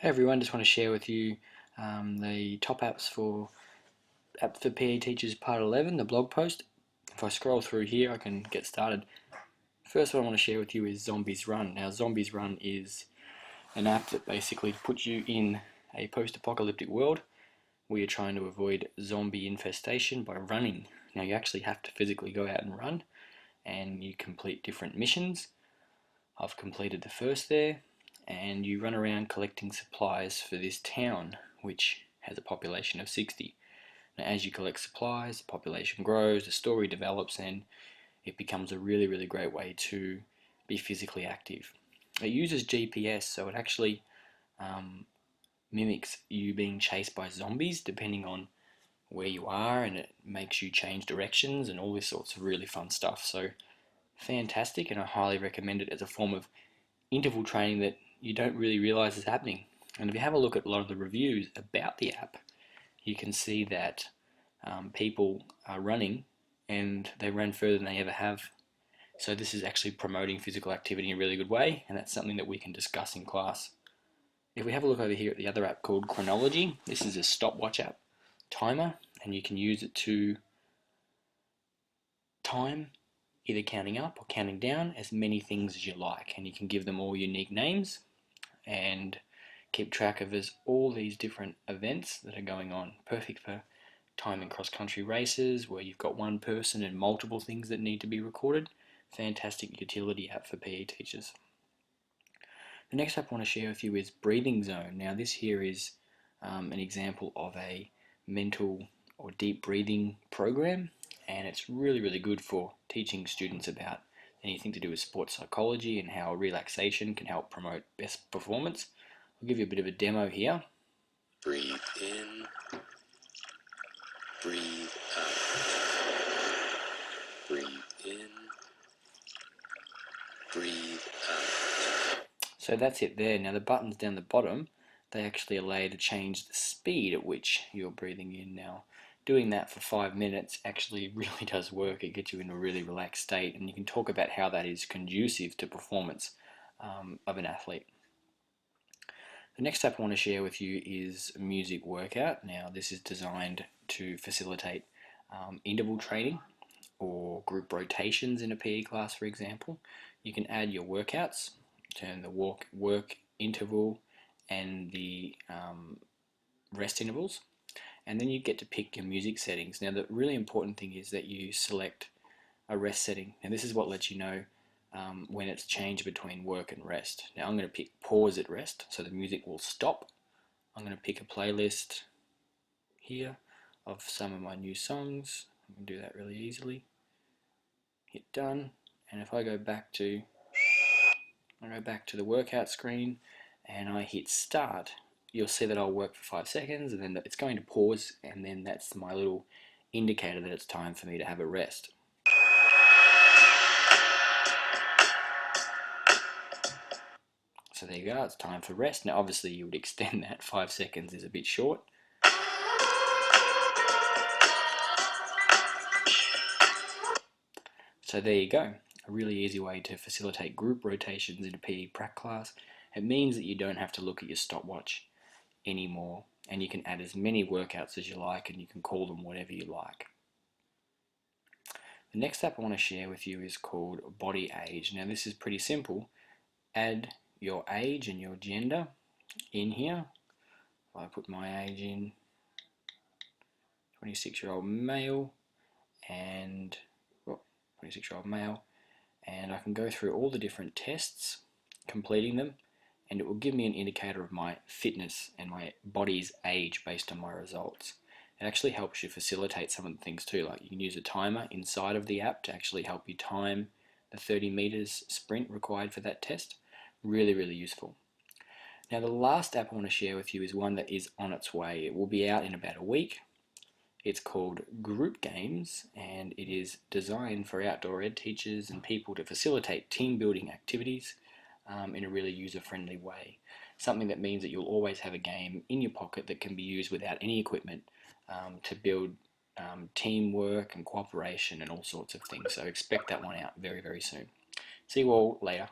Hey everyone, just want to share with you the top apps for App for PE Teachers Part 11, the blog post. If I scroll through here, I can get started. First one I want to share with you is Zombies Run. Now, Zombies Run is an app that basically puts you in a post-apocalyptic world where you're trying to avoid zombie infestation by running. Now, you actually have to physically go out and run, and you complete different missions. I've completed the first there, and you run around collecting supplies for this town, which has a population of 60. Now, as you collect supplies, the population grows, the story develops, and it becomes a really great way to be physically active. It uses GPS, so it actually mimics you being chased by zombies depending on where you are, and it makes you change directions and all this sorts of really fun stuff. So fantastic, and I highly recommend it as a form of interval training that you don't really realize is happening. And if you have a look at a lot of the reviews about the app, you can see that people are running and they run further than they ever have. So this is actually promoting physical activity in a really good way, and that's something that we can discuss in class. If we have a look over here at the other app called Chronology, this is a stopwatch app timer, and you can use it to time either counting up or counting down as many things as you like, and you can give them all unique names and keep track of all these different events that are going on. Perfect for timing cross-country races where you've got one person and multiple things that need to be recorded. Fantastic utility app for PE teachers. The next app I want to share with you is Breathing Zone. Now this here is an example of a mental or deep breathing program, and it's really good for teaching students about anything to do with sports psychology and how relaxation can help promote best performance. I'll give you a bit of a demo here. Breathe in, breathe out, breathe in, breathe out. So that's it there. Now the buttons down the bottom, they actually allow you to change the speed at which you're breathing in. Now doing that for 5 minutes actually really does work. It gets you in a really relaxed state, and you can talk about how that is conducive to performance of an athlete. The next app I want to share with you is Music Workout. Now this is designed to facilitate interval training or group rotations in a PE class, for example. You can add your workouts, turn the work interval and the rest intervals, and then you get to pick your music settings. Now the really important thing is that you select a rest setting, and this is what lets you know when it's changed between work and rest. Now I'm going to pick pause at rest, so the music will stop. I'm going to pick a playlist here of some of my new songs. I can do that really easily. Hit done, and if I go back to the workout screen and I hit start, you'll see that I'll work for 5 seconds and then it's going to pause, and then that's my little indicator that it's time for me to have a rest. So there you go, it's time for rest. Now obviously you would extend that. 5 seconds is a bit short. So there you go, a really easy way to facilitate group rotations in a PE prac class. It means that you don't have to look at your stopwatch anymore, and you can add as many workouts as you like, and you can call them whatever you like. The next app I want to share with you is called Body Age. Now this is pretty simple. Add your age and your gender in here. If I put my age in, 26-year-old male, and 26-year-old male, and I can go through all the different tests, completing them, and it will give me an indicator of my fitness and my body's age based on my results. It actually helps you facilitate some of the things too, like you can use a timer inside of the app to actually help you time the 30 meters sprint required for that test. Really useful. Now the last app I want to share with you is one that is on its way. It will be out in about a week. It's called Group Games, and it is designed for outdoor ed teachers and people to facilitate team building activities in a really user-friendly way. Something that means that you'll always have a game in your pocket that can be used without any equipment to build teamwork and cooperation and all sorts of things. So expect that one out very soon. See you all later.